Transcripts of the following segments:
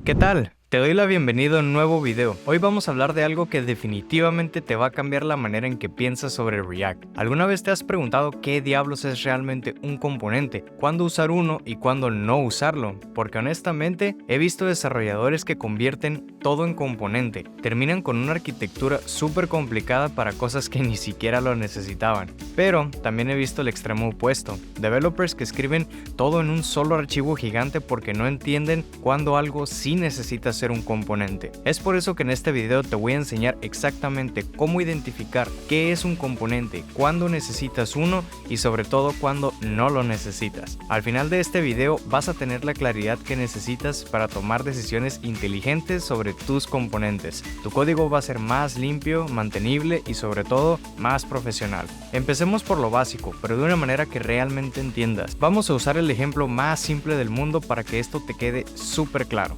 ¿Qué tal? Te doy la bienvenida a un nuevo video. Hoy vamos a hablar de algo que definitivamente te va a cambiar la manera en que piensas sobre React. ¿Alguna vez te has preguntado qué diablos es realmente un componente? ¿Cuándo usar uno y cuándo no usarlo? Porque honestamente he visto desarrolladores que convierten todo en componente. Terminan con una arquitectura súper complicada para cosas que ni siquiera lo necesitaban. Pero también he visto el extremo opuesto. Developers que escriben todo en un solo archivo gigante porque no entienden cuándo algo sí necesita ser un componente. Es por eso que en este video te voy a enseñar exactamente cómo identificar qué es un componente, cuándo necesitas uno y sobre todo cuándo no lo necesitas. Al final de este video vas a tener la claridad que necesitas para tomar decisiones inteligentes sobre tus componentes. Tu código va a ser más limpio, mantenible y sobre todo más profesional. Empecemos por lo básico, pero de una manera que realmente entiendas. Vamos a usar el ejemplo más simple del mundo para que esto te quede súper claro.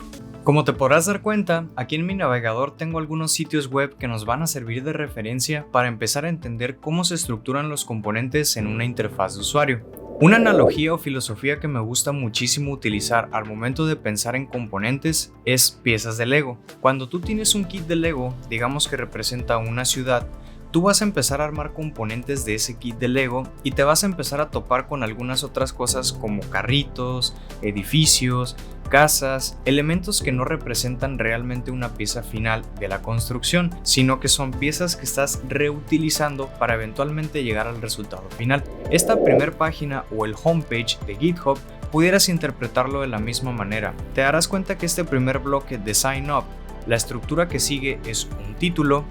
Como te podrás dar cuenta, aquí en mi navegador tengo algunos sitios web que nos van a servir de referencia para empezar a entender cómo se estructuran los componentes en una interfaz de usuario. Una analogía o filosofía que me gusta muchísimo utilizar al momento de pensar en componentes es piezas de Lego. Cuando tú tienes un kit de Lego, digamos que representa una ciudad, tú vas a empezar a armar componentes de ese kit de Lego y te vas a empezar a topar con algunas otras cosas como carritos, edificios, casas, elementos que no representan realmente una pieza final de la construcción, sino que son piezas que estás reutilizando para eventualmente llegar al resultado final. Esta primera página o el homepage de GitHub pudieras interpretarlo de la misma manera. Te darás cuenta que este primer bloque de Sign Up, la estructura que sigue es un título,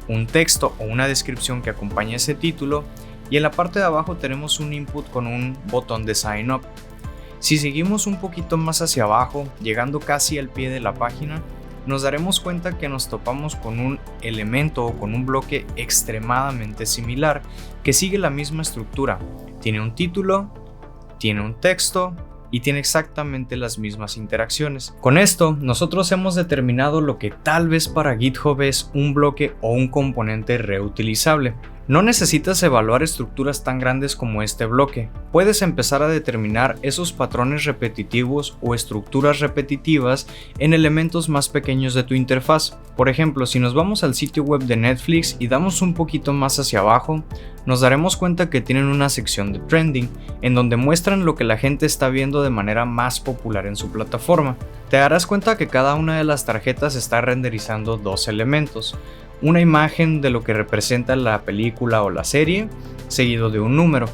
un texto o una descripción que acompaña ese título y en la parte de abajo tenemos un input con un botón de Sign Up. Si seguimos un poquito más hacia abajo, llegando casi al pie de la página, nos daremos cuenta que nos topamos con un elemento o con un bloque extremadamente similar que sigue la misma estructura. Tiene un título, tiene un texto y tiene exactamente las mismas interacciones. Con esto, nosotros hemos determinado lo que tal vez para GitHub es un bloque o un componente reutilizable. No necesitas evaluar estructuras tan grandes como este bloque. Puedes empezar a determinar esos patrones repetitivos o estructuras repetitivas en elementos más pequeños de tu interfaz. Por ejemplo, si nos vamos al sitio web de Netflix y damos un poquito más hacia abajo, nos daremos cuenta que tienen una sección de trending, en donde muestran lo que la gente está viendo de manera más popular en su plataforma. Te darás cuenta que cada una de las tarjetas está renderizando dos elementos. Una imagen de lo que representa la película o la serie, seguido de un número.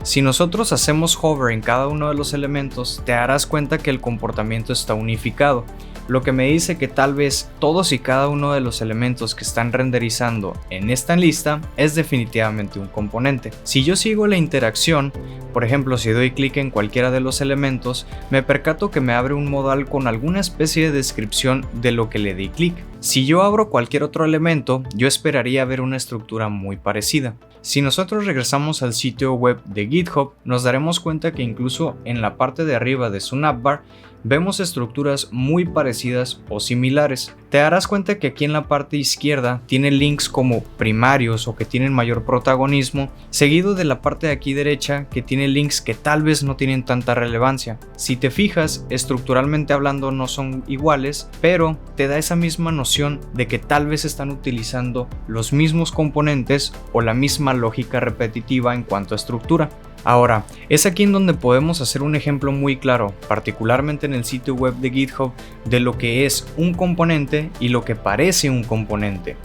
Si nosotros hacemos hover en cada uno de los elementos, te darás cuenta que el comportamiento está unificado, lo que me dice que tal vez todos y cada uno de los elementos que están renderizando en esta lista es definitivamente un componente. Si yo sigo la interacción, por ejemplo, si doy clic en cualquiera de los elementos, me percato que me abre un modal con alguna especie de descripción de lo que le di clic. Si yo abro cualquier otro elemento, yo esperaría ver una estructura muy parecida. Si nosotros regresamos al sitio web de GitHub, nos daremos cuenta que incluso en la parte de arriba de su navbar, vemos estructuras muy parecidas o similares. Te darás cuenta que aquí en la parte izquierda tiene links como primarios o que tienen mayor protagonismo, seguido de la parte de aquí derecha que tiene links que tal vez no tienen tanta relevancia. Si te fijas, estructuralmente hablando no son iguales, pero te da esa misma noción de que tal vez están utilizando los mismos componentes o la misma lógica repetitiva en cuanto a estructura. Ahora, es aquí en donde podemos hacer un ejemplo muy claro, particularmente en el sitio web de GitHub, de lo que es un componente y lo que parece un componente.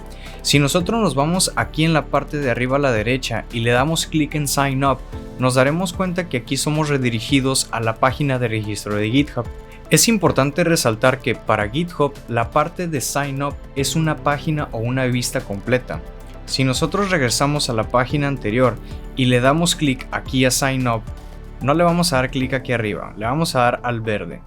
Si nosotros nos vamos aquí en la parte de arriba a la derecha y le damos clic en Sign Up, nos daremos cuenta que aquí somos redirigidos a la página de registro de GitHub. Es importante resaltar que para GitHub la parte de Sign Up es una página o una vista completa. Si nosotros regresamos a la página anterior y le damos clic aquí a Sign Up, no le vamos a dar clic aquí arriba, le vamos a dar al verde.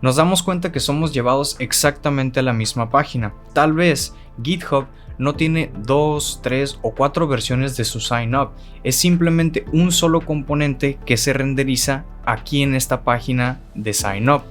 Nos damos cuenta que somos llevados exactamente a la misma página. Tal vez GitHub no tiene 2, 3 o 4 versiones de su Sign Up, es simplemente un solo componente que se renderiza aquí en esta página de Sign Up.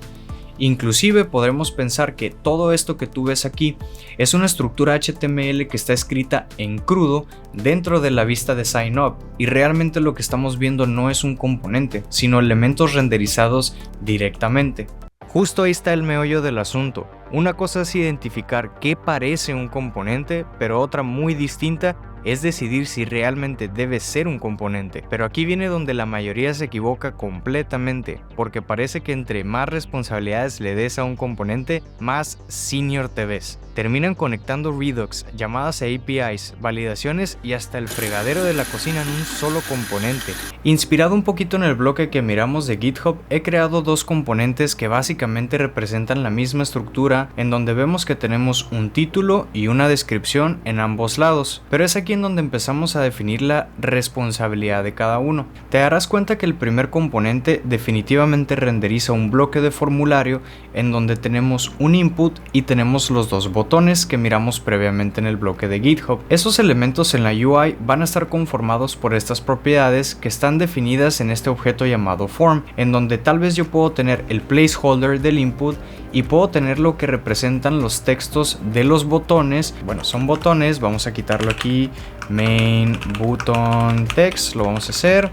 Inclusive podremos pensar que todo esto que tú ves aquí es una estructura HTML que está escrita en crudo dentro de la vista de Sign Up, y realmente lo que estamos viendo no es un componente, sino elementos renderizados directamente. Justo ahí está el meollo del asunto. Una cosa es identificar qué parece un componente, pero otra muy distinta es decidir si realmente debe ser un componente. Pero aquí viene donde la mayoría se equivoca completamente, porque parece que entre más responsabilidades le des a un componente, más senior te ves. Terminan conectando Redux, llamadas a APIs, validaciones y hasta el fregadero de la cocina en un solo componente. Inspirado un poquito en el bloque que miramos de GitHub, he creado dos componentes que básicamente representan la misma estructura, en donde vemos que tenemos un título y una descripción en ambos lados, pero es aquí en donde empezamos a definir la responsabilidad de cada uno. Te darás cuenta que el primer componente definitivamente renderiza un bloque de formulario en donde tenemos un input y tenemos los dos botones que miramos previamente en el bloque de GitHub. Esos elementos en la UI van a estar conformados por estas propiedades que están definidas en este objeto llamado form, en donde tal vez yo puedo tener el placeholder del input y puedo tener lo que representan los textos de los botones. Bueno, son botones, vamos a quitarlo aquí, main button text, lo vamos a hacer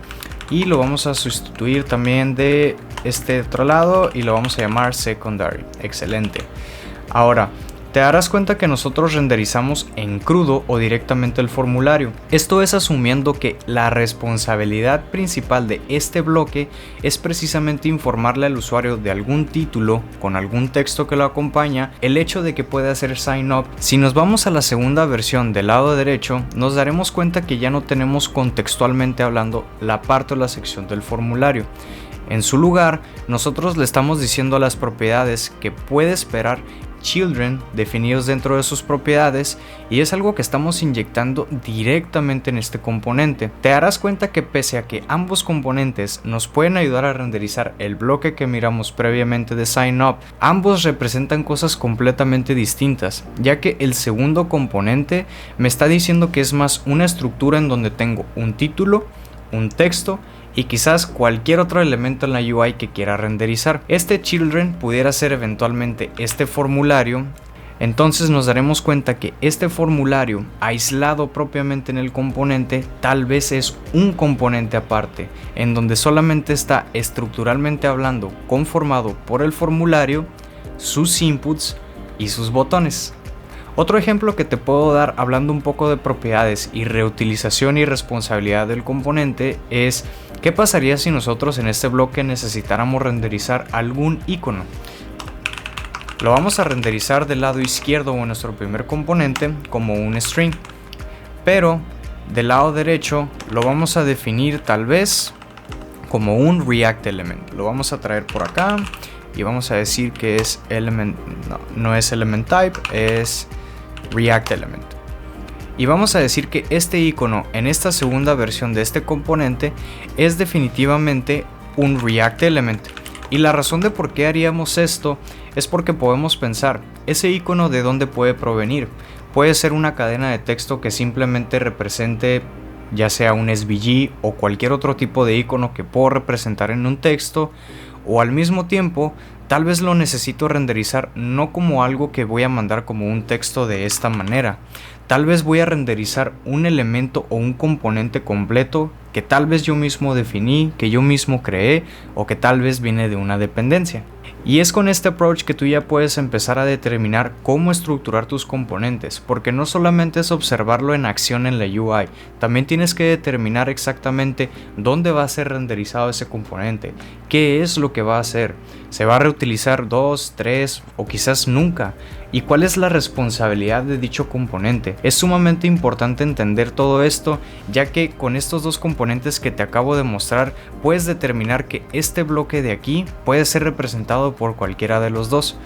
y lo vamos a sustituir también de este otro lado y lo vamos a llamar secondary. Excelente. Ahora, te darás cuenta que nosotros renderizamos en crudo o directamente el formulario. Esto es asumiendo que la responsabilidad principal de este bloque es precisamente informarle al usuario de algún título con algún texto que lo acompaña, el hecho de que puede hacer sign up. Si nos vamos a la segunda versión del lado derecho, nos daremos cuenta que ya no tenemos contextualmente hablando la parte o la sección del formulario. En su lugar, nosotros le estamos diciendo a las propiedades que puede esperar children definidos dentro de sus propiedades, y es algo que estamos inyectando directamente en este componente. Te darás cuenta que pese a que ambos componentes nos pueden ayudar a renderizar el bloque que miramos previamente de sign up, ambos representan cosas completamente distintas, ya que el segundo componente me está diciendo que es más una estructura en donde tengo un título, un texto y quizás cualquier otro elemento en la UI que quiera renderizar. Este children pudiera ser eventualmente este formulario. Entonces nos daremos cuenta que este formulario aislado propiamente en el componente tal vez es un componente aparte, en donde solamente está estructuralmente hablando conformado por el formulario, sus inputs y sus botones. Otro ejemplo que te puedo dar hablando un poco de propiedades y reutilización y responsabilidad del componente es ¿qué pasaría si nosotros en este bloque necesitáramos renderizar algún icono? Lo vamos a renderizar del lado izquierdo o en nuestro primer componente como un string, pero del lado derecho lo vamos a definir tal vez como un React element. Lo vamos a traer por acá y vamos a decir que es element, no es element type, es React element. Y vamos a decir que este icono en esta segunda versión de este componente es definitivamente un React element. Y la razón de por qué haríamos esto es porque podemos pensar, ese icono de dónde puede provenir. Puede ser una cadena de texto que simplemente represente ya sea un SVG o cualquier otro tipo de icono que puedo representar en un texto, o al mismo tiempo tal vez lo necesito renderizar no como algo que voy a mandar como un texto de esta manera. Tal vez voy a renderizar un elemento o un componente completo que tal vez yo mismo definí, que yo mismo creé o que tal vez viene de una dependencia. Y es con este approach que tú ya puedes empezar a determinar cómo estructurar tus componentes, porque no solamente es observarlo en acción en la UI, también tienes que determinar exactamente dónde va a ser renderizado ese componente, qué es lo que va a hacer, se va a reutilizar 2, 3 o quizás nunca, y cuál es la responsabilidad de dicho componente. Es sumamente importante entender todo esto, ya que con estos dos componentes que te acabo de mostrar puedes determinar que este bloque de aquí puede ser representado por cualquiera de los dos.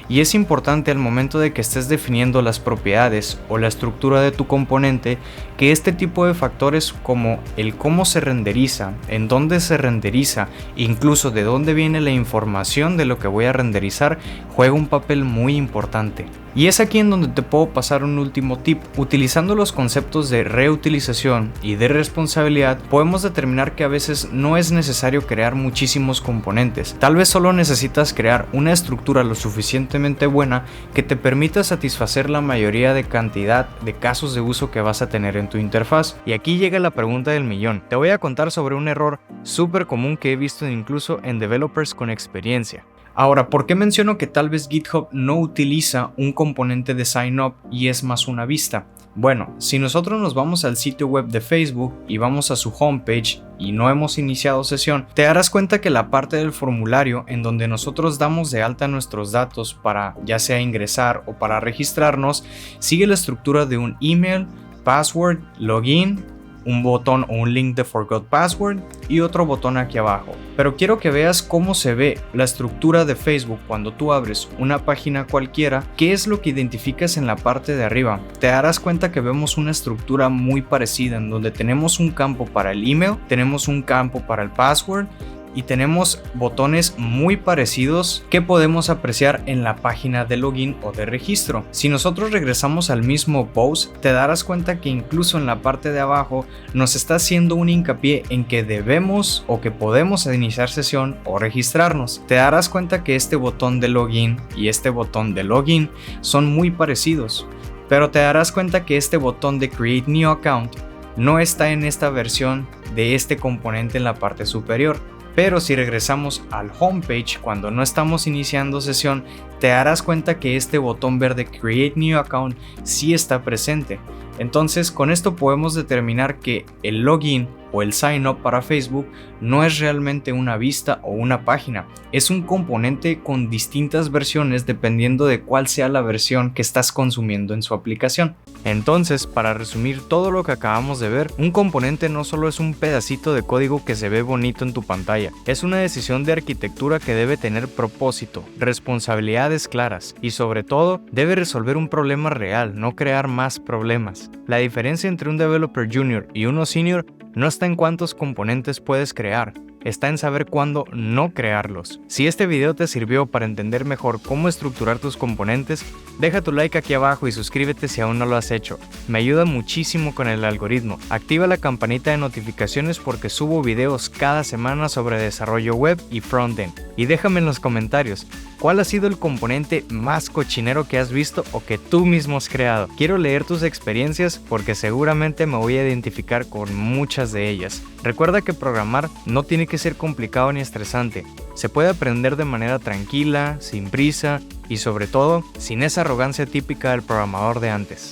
Y es importante al momento de que estés definiendo las propiedades o la estructura de tu componente que este tipo de factores como el cómo se renderiza, en dónde se renderiza, incluso de dónde viene la información de lo que voy a renderizar, juega un papel muy importante. Y es aquí en donde te puedo pasar un último tip. Utilizando los conceptos de reutilización y de responsabilidad, podemos determinar que a veces no es necesario crear muchísimos componentes. Tal vez solo necesitas crear una estructura lo suficientemente buena que te permita satisfacer la mayoría de cantidad de casos de uso que vas a tener en tu interfaz. Y aquí llega la pregunta del millón. Te voy a contar sobre un error súper común que he visto incluso en developers con experiencia. Ahora, ¿por qué menciono que tal vez GitHub no utiliza un componente de sign up y es más una vista? Bueno, si nosotros nos vamos al sitio web de Facebook y vamos a su homepage y no hemos iniciado sesión, te darás cuenta que la parte del formulario en donde nosotros damos de alta nuestros datos para ya sea ingresar o para registrarnos, sigue la estructura de un email, password, login, un botón o un link de Forgot Password y otro botón aquí abajo. Pero quiero que veas cómo se ve la estructura de Facebook cuando tú abres una página cualquiera. ¿Qué es lo que identificas en la parte de arriba? Te darás cuenta que vemos una estructura muy parecida en donde tenemos un campo para el email, tenemos un campo para el password y tenemos botones muy parecidos que podemos apreciar en la página de login o de registro. Si nosotros regresamos al mismo post, te darás cuenta que incluso en la parte de abajo nos está haciendo un hincapié en que debemos o que podemos iniciar sesión o registrarnos. Te darás cuenta que este botón de login y este botón de login son muy parecidos, pero te darás cuenta que este botón de Create New Account no está en esta versión de este componente en la parte superior. Pero si regresamos al homepage cuando no estamos iniciando sesión, te darás cuenta que este botón verde Create New Account sí está presente. Entonces, con esto podemos determinar que el login o el sign up para Facebook no es realmente una vista o una página, es un componente con distintas versiones dependiendo de cuál sea la versión que estás consumiendo en su aplicación. Entonces, para resumir todo lo que acabamos de ver, un componente no solo es un pedacito de código que se ve bonito en tu pantalla, es una decisión de arquitectura que debe tener propósito, responsabilidades claras y sobre todo debe resolver un problema real, no crear más problemas. La diferencia entre un developer junior y uno senior no está en cuántos componentes puedes crear, está en saber cuándo no crearlos. Si este video te sirvió para entender mejor cómo estructurar tus componentes, deja tu like aquí abajo y suscríbete si aún no lo has hecho. Me ayuda muchísimo con el algoritmo. Activa la campanita de notificaciones porque subo videos cada semana sobre desarrollo web y frontend. Y déjame en los comentarios, ¿cuál ha sido el componente más cochinero que has visto o que tú mismo has creado? Quiero leer tus experiencias porque seguramente me voy a identificar con muchas de ellas. Recuerda que programar no tiene que ser complicado ni estresante. Se puede aprender de manera tranquila, sin prisa y sobre todo, sin esa arrogancia típica del programador de antes.